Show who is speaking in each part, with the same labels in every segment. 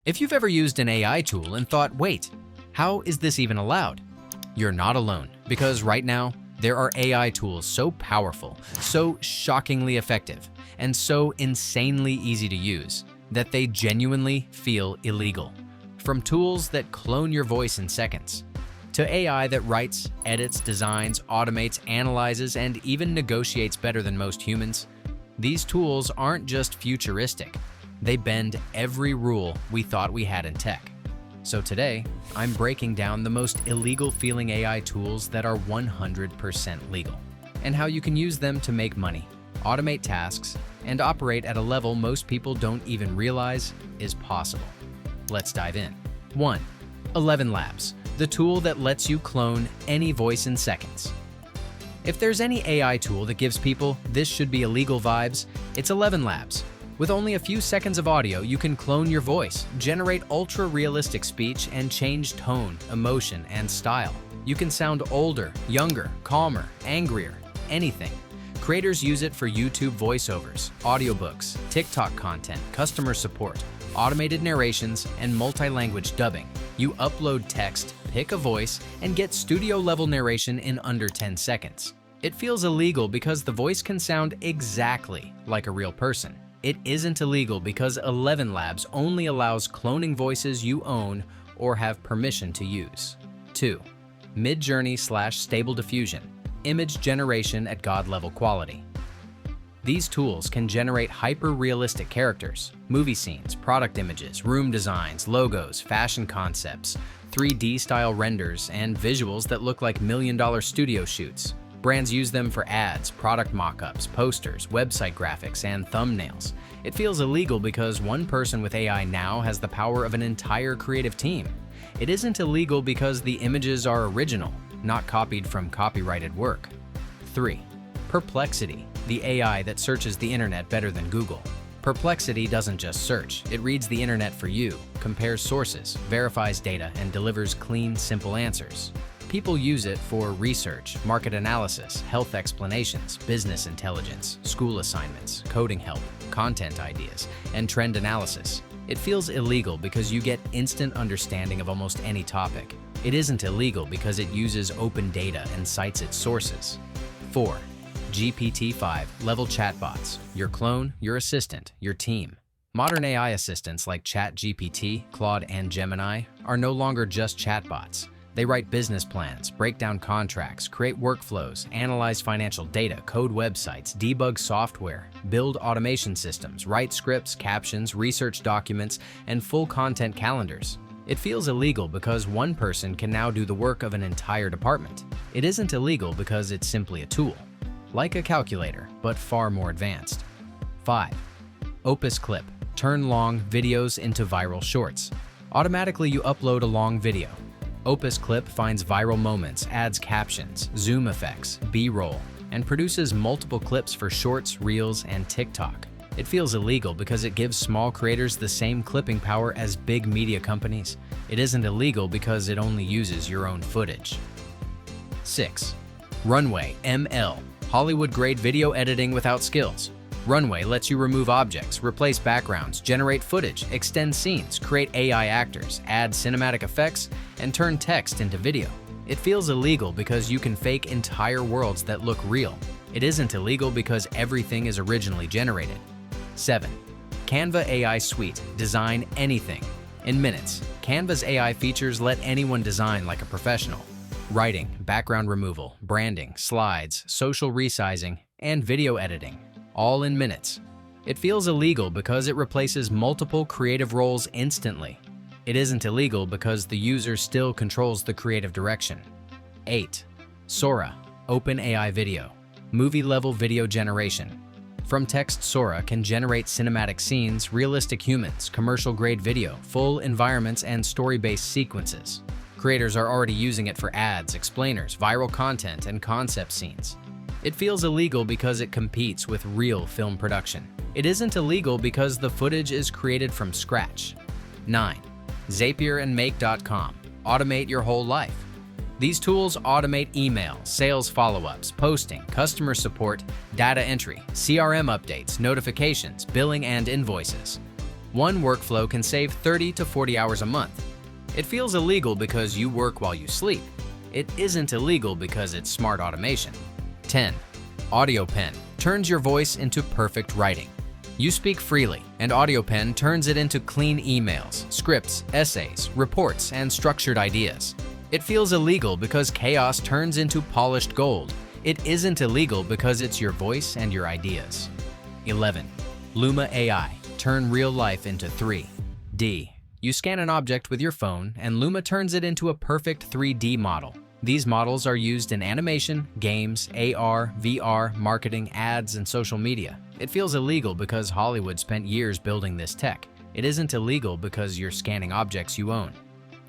Speaker 1: If you've ever used an AI tool and thought, wait, how is this even allowed? You're not alone, because right now, there are AI tools so powerful, so shockingly effective, and so insanely easy to use that they genuinely feel illegal. From tools that clone your voice in seconds, to AI that writes, edits, designs, automates, analyzes, and even negotiates better than most humans, these tools aren't just futuristic. They bend every rule we thought we had in tech. So today, I'm breaking down the most illegal-feeling AI tools that are 100% legal, and how you can use them to make money, automate tasks, and operate at a level most people don't even realize is possible. Let's dive in. 1. 11 Labs, the tool that lets you clone any voice in seconds. If there's any AI tool that gives people "this should be illegal" vibes, it's 11 Labs. With only a few seconds of audio, you can clone your voice, generate ultra-realistic speech, and change tone, emotion, and style. You can sound older, younger, calmer, angrier, anything. Creators use it for YouTube voiceovers, audiobooks, TikTok content, customer support, automated narrations, and multi-language dubbing. You upload text, pick a voice, and get studio-level narration in under 10 seconds. It feels illegal because the voice can sound exactly like a real person. It isn't illegal because 11 Labs only allows cloning voices you own or have permission to use. 2. Midjourney/Stable Diffusion, image generation at God-level quality. These tools can generate hyper-realistic characters, movie scenes, product images, room designs, logos, fashion concepts, 3D-style renders, and visuals that look like million-dollar studio shoots. Brands use them for ads, product mock-ups, posters, website graphics, and thumbnails. It feels illegal because one person with AI now has the power of an entire creative team. It isn't illegal because the images are original, not copied from copyrighted work. 3. Perplexity, the AI that searches the internet better than Google. Perplexity doesn't just search, it reads the internet for you, compares sources, verifies data, and delivers clean, simple answers. People use it for research, market analysis, health explanations, business intelligence, school assignments, coding help, content ideas, and trend analysis. It feels illegal because you get instant understanding of almost any topic. It isn't illegal because it uses open data and cites its sources. 4. GPT-5 level chatbots, your clone, your assistant, your team. Modern AI assistants like ChatGPT, Claude, and Gemini are no longer just chatbots. They write business plans, break down contracts, create workflows, analyze financial data, code websites, debug software, build automation systems, write scripts, captions, research documents, and full content calendars. It feels illegal because one person can now do the work of an entire department. It isn't illegal because it's simply a tool, like a calculator, but far more advanced. 5. Opus Clip, turn long videos into viral shorts. Automatically you upload a long video. Opus Clip finds viral moments, adds captions, zoom effects, B-roll, and produces multiple clips for shorts, reels, and TikTok. It feels illegal because it gives small creators the same clipping power as big media companies. It isn't illegal because it only uses your own footage. 6. Runway ML, Hollywood-grade video editing without skills. Runway lets you remove objects, replace backgrounds, generate footage, extend scenes, create AI actors, add cinematic effects, and turn text into video. It feels illegal because you can fake entire worlds that look real. It isn't illegal because everything is originally generated. 7. Canva AI Suite, design anything. In minutes, Canva's AI features let anyone design like a professional. Writing, background removal, branding, slides, social resizing, and video editing, all in minutes. It feels illegal because it replaces multiple creative roles instantly. It isn't illegal because the user still controls the creative direction. 8. Sora, OpenAI Video, movie-level video generation. From text, Sora can generate cinematic scenes, realistic humans, commercial-grade video, full environments, and story-based sequences. Creators are already using it for ads, explainers, viral content, and concept scenes. It feels illegal because it competes with real film production. It isn't illegal because the footage is created from scratch. 9. ZapierandMake.com, automate your whole life. These tools automate email, sales follow-ups, posting, customer support, data entry, CRM updates, notifications, billing, and invoices. One workflow can save 30 to 40 hours a month. It feels illegal because you work while you sleep. It isn't illegal because it's smart automation. 10. AudioPen turns your voice into perfect writing. You speak freely, and AudioPen turns it into clean emails, scripts, essays, reports, and structured ideas. It feels illegal because chaos turns into polished gold. It isn't illegal because it's your voice and your ideas. 11. Luma AI. Turn real life into 3D. You scan an object with your phone, and Luma turns it into a perfect 3D model. These models are used in animation, games, AR, VR, marketing, ads, and social media. It feels illegal because Hollywood spent years building this tech. It isn't illegal because you're scanning objects you own.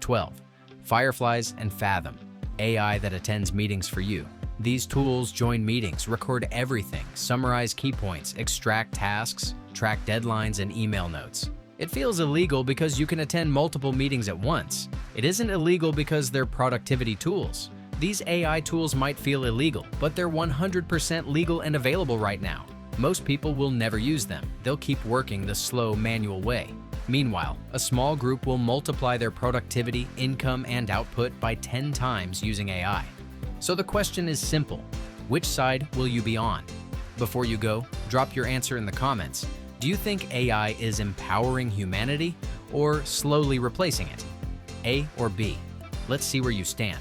Speaker 1: 12. Fireflies and Fathom. AI that attends meetings for you. These tools join meetings, record everything, summarize key points, extract tasks, track deadlines, and email notes. It feels illegal because you can attend multiple meetings at once. It isn't illegal because they're productivity tools. These AI tools might feel illegal, but they're 100% legal and available right now. Most people will never use them. They'll keep working the slow, manual way. Meanwhile, a small group will multiply their productivity, income, and output by 10 times using AI. So the question is simple: which side will you be on? Before you go, drop your answer in the comments. Do you think AI is empowering humanity or slowly replacing it? A or B? Let's see where you stand.